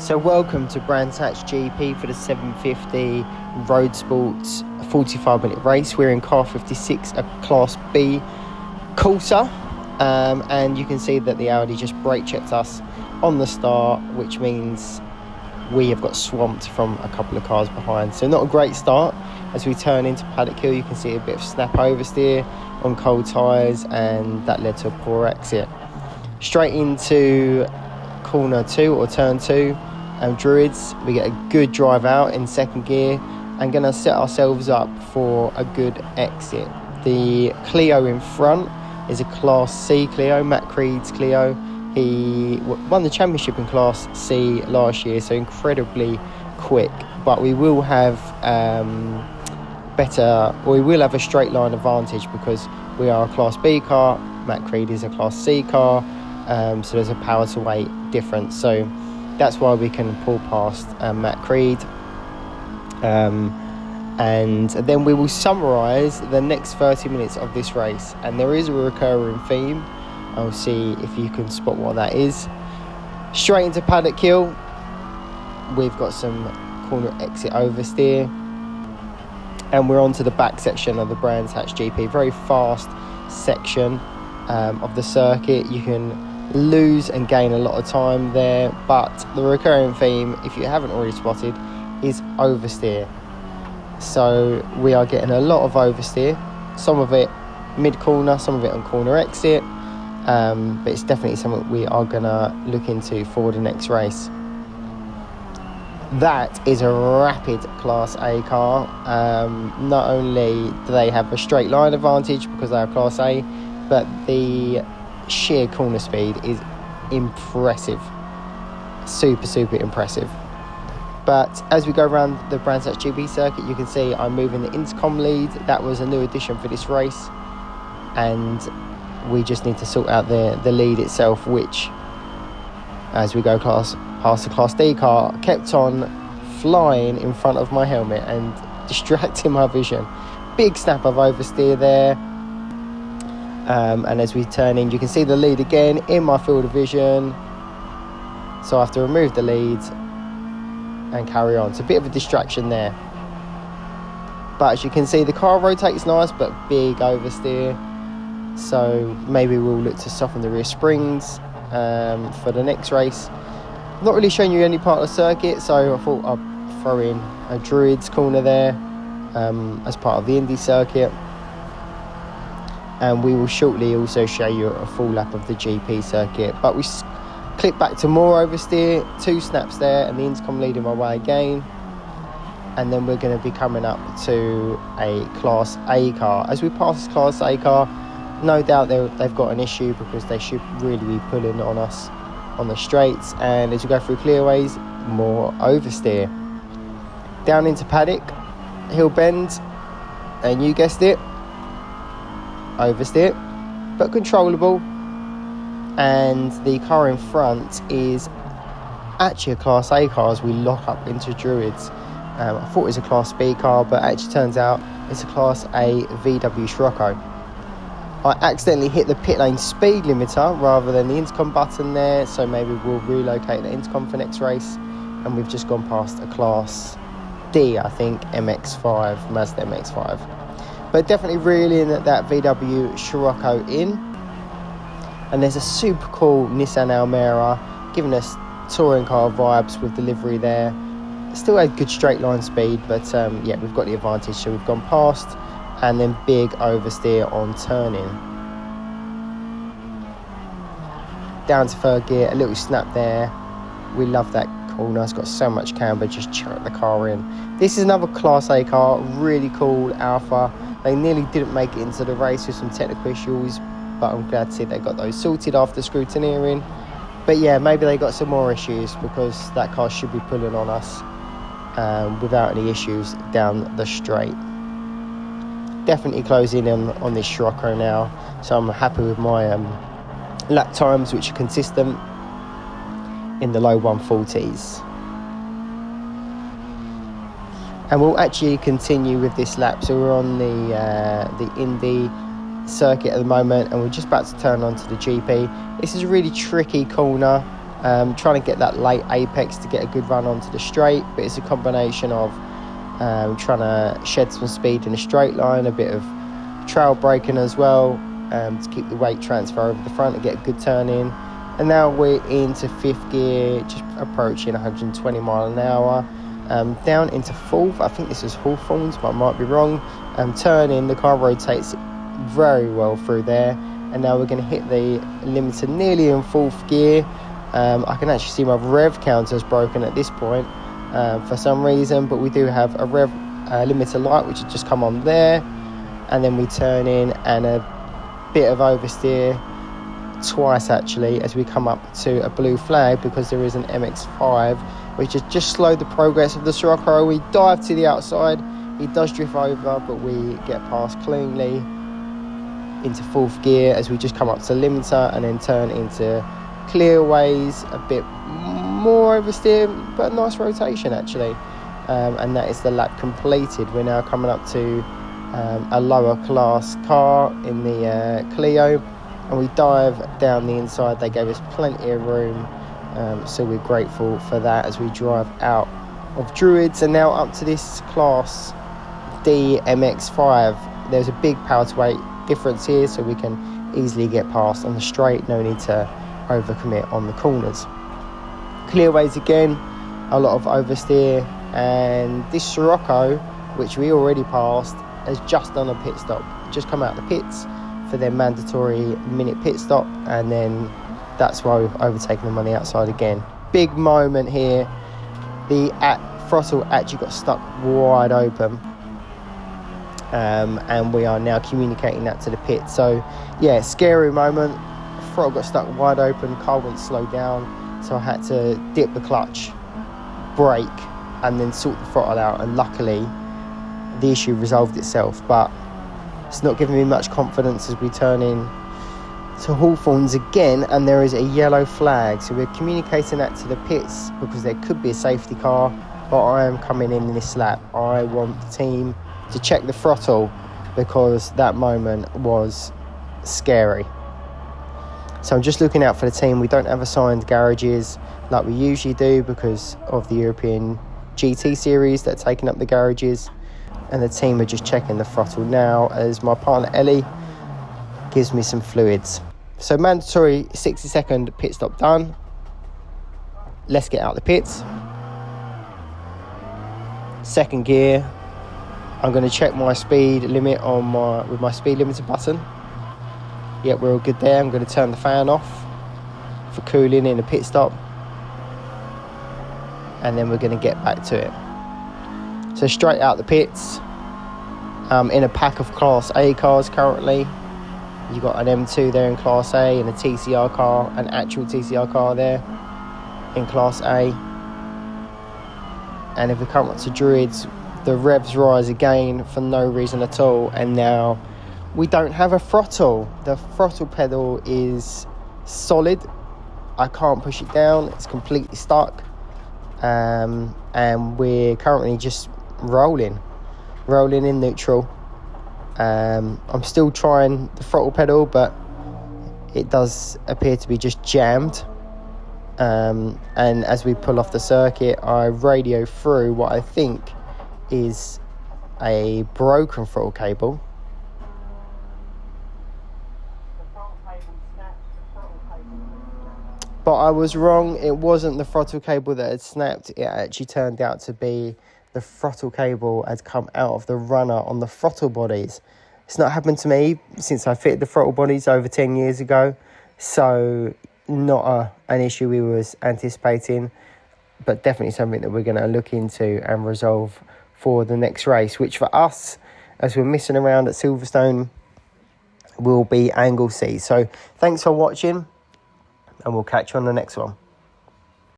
So welcome to Brands Hatch GP for the 750 Roadsports 45-minute race. We're in car 56, a Class B Corsa, and you can see that the Audi just brake checked us on the start, which means we have got swamped from a couple of cars behind. So not a great start. As we turn into Paddock Hill, you can see a bit of snap oversteer on cold tyres, and that led to a poor exit. Straight into corner 2 or turn 2. Druids, we get a good drive out in second gear and going to set ourselves up for a good exit. The Clio in front is a Class C Clio, Matt Creed's Clio. He won the championship in Class C last year, so incredibly quick. But we will have we will have a straight line advantage because we are a Class B car. Matt Creed is a Class C car, so there's a power to weight difference. So that's why we can pull past Matt Creed. And then we will summarise the next 30 minutes of this race. And there is a recurring theme. I'll see if you can spot what that is. Straight into Paddock Hill. We've got some corner exit oversteer. And we're on to the back section of the Brands Hatch GP. Very fast section of the circuit. You can lose and gain a lot of time there, but the recurring theme, if you haven't already spotted, is oversteer. So we are getting a lot of oversteer, some of it mid-corner, some of it on corner exit, but it's definitely something we are going to look into for the next race. That is a rapid Class A car. Not only do they have a straight line advantage because they are Class A, but the sheer corner speed is impressive, super impressive. But as we go around the Brands Hatch GP circuit, you can see I'm moving the intercom lead. That was a new addition for this race, and we just need to sort out the lead itself, which, as we go past the Class D car, kept on flying in front of my helmet and distracting my vision. Big snap of oversteer there. And as we turn in, you can see the lead again in my field of vision. So I have to remove the lead and carry on. It's a bit of a distraction there. But as you can see, the car rotates nice, but big oversteer. So maybe we'll look to soften the rear springs for the next race. Not really showing you any part of the circuit, so I thought I'd throw in a Druids corner there as part of the Indy circuit. And we will shortly also show you a full lap of the GP circuit. But we click back to more oversteer, 2 snaps there, and the intercom leading my way again. And then we're going to be coming up to a Class A car. As we pass this Class A car, no doubt they've got an issue because they should really be pulling on us on the straights. And as we go through clearways, more oversteer. Down into Paddock, Hill Bend, and you guessed it, oversteer, but controllable. And the car in front is actually a Class A car as we lock up into Druids. I thought it was a Class B car, but actually turns out it's a Class A VW Scirocco. I accidentally hit the pit lane speed limiter rather than the intercom button there, so maybe we'll relocate the intercom for next race. And we've just gone past a Class D, I think, MX-5, Mazda MX-5. But definitely reeling that VW Scirocco in. And there's a super cool Nissan Almera giving us touring car vibes with the livery there. Still had good straight line speed, but yeah, we've got the advantage. So we've gone past, and then big oversteer on turning. Down to third gear, a little snap there. We love that corner. It's got so much camber, just chuck the car in. This is another Class A car, really cool Alpha. They nearly didn't make it into the race with some technical issues, but I'm glad to see they got those sorted after scrutineering. But yeah, maybe they got some more issues because that car should be pulling on us without any issues down the straight. Definitely closing in on this Scirocco now, so I'm happy with my lap times, which are consistent in the low 140s. And we'll actually continue with this lap. So we're on the Indy circuit at the moment, and we're just about to turn onto the GP. This is a really tricky corner. trying to get that late apex to get a good run onto the straight, but it's a combination of trying to shed some speed in a straight line, a bit of trail braking as well, to keep the weight transfer over the front and get a good turn in. And now we're into 5th gear, just approaching 120 mile an hour, down into 4th. I think this is Hawthorns, but I might be wrong. Turning, the car rotates very well through there, and now we're going to hit the limiter nearly in 4th gear. I can actually see my rev counter's broken at this point for some reason, but we do have a rev limiter light which has just come on there, and then we turn in and a bit of oversteer twice actually as we come up to a blue flag, because there is an MX-5 which has just slowed the progress of the Scirocco. We dive to the outside, he does drift over, but we get past cleanly into 4th gear as we just come up to limiter and then turn into clearways, a bit more oversteer, but a nice rotation actually, and that is the lap completed. We're now coming up to a lower class car in the Clio, and we dive down the inside. They gave us plenty of room, so we're grateful for that as we drive out of Druids and now up to this class D MX-5. There's a big power to weight difference here, so we can easily get past on the straight, no need to overcommit on the corners. Clearways again, a lot of oversteer, and this Scirocco, which we already passed, has just done a pit stop, just come out of the pits for their mandatory minute pit stop, and then that's why we've overtaken them on the outside again. Big moment here, the throttle actually got stuck wide open, and we are now communicating that to the pit. So yeah, scary moment. Throttle got stuck wide open, car wouldn't slow down, so I had to dip the clutch, brake, and then sort the throttle out, and luckily the issue resolved itself. But it's not giving me much confidence as we turn in to Hawthorns again, and there is a yellow flag, so we're communicating that to the pits because there could be a safety car, but I am coming in this lap. I want the team to check the throttle because that moment was scary. So I'm just looking out for the team. We don't have assigned garages like we usually do because of the European GT series that are taking up the garages, and the team are just checking the throttle now as my partner Ellie gives me some fluids. So mandatory 60-second pit stop done. Let's get out the pits. 2nd gear. I'm going to check my speed limit with my speed limiter button. Yep, we're all good there. I'm going to turn the fan off for cooling in a pit stop, and then we're going to get back to it. So straight out the pits, in a pack of Class A cars currently. You've got an M2 there in Class A and a TCR car, an actual TCR car there in Class A. And if we come up to Druids, the revs rise again for no reason at all, and now we don't have a throttle. The throttle pedal is solid. I can't push it down. It's completely stuck. And we're currently just rolling in neutral. I'm still trying the throttle pedal, but it does appear to be just jammed. And as we pull off the circuit, I radio through what I think is a broken throttle cable. But I was wrong. It wasn't the throttle cable that had snapped. It actually turned out to be the throttle cable had come out of the runner on the throttle bodies. It's not happened to me since I fitted the throttle bodies over 10 years ago. So not an issue we was anticipating, but definitely something that we're going to look into and resolve for the next race, which for us, as we're missing around at Silverstone, will be Anglesey. So thanks for watching, and we'll catch you on the next one.